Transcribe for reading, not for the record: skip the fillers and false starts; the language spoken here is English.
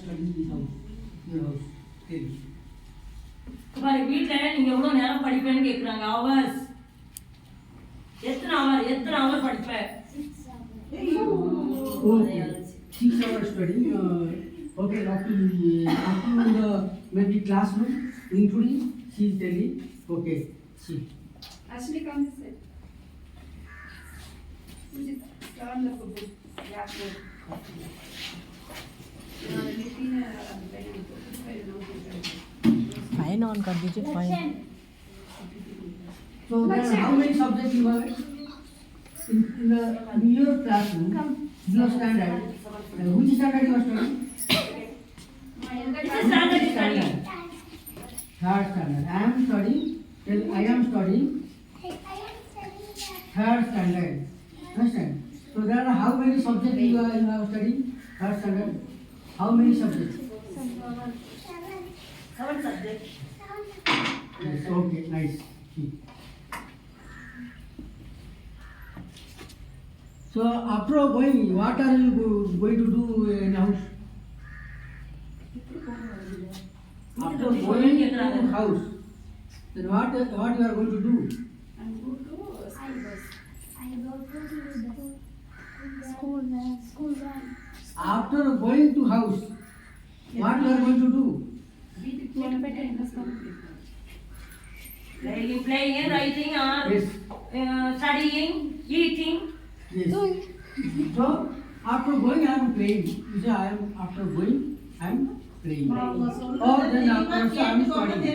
studying in house? Your house. Tell me. பாரு வீட்ல நீங்க எவ்வளவு நேரம் படிப்பேன்னு கேக்குறாங்க. hours எத்தனை hour படிப்ப? 6 hours studying. Okay, after the maybe classroom, including she is telling. Okay, she. Actually, come this way. Just turn the book. Yeah, good. Fine on कर दीजिए fine. So then how many subjects you have in your classroom? Your standard. Which standard you are studying? This is standard studying. Third standard. I am studying third standard. Understand? So there are how many subjects you are studying? Third standard. How many subjects? 7 subjects. Yes, okay, nice. So after going, what are you going to do in house? After going to house, then what you are going to do? And go to syllabus. School van. After going to house, what you are going to do? Playing, writing, or Yes. Studying, eating. Yes. So after going, I am playing. You say after going, I am playing. Or then after I am studying.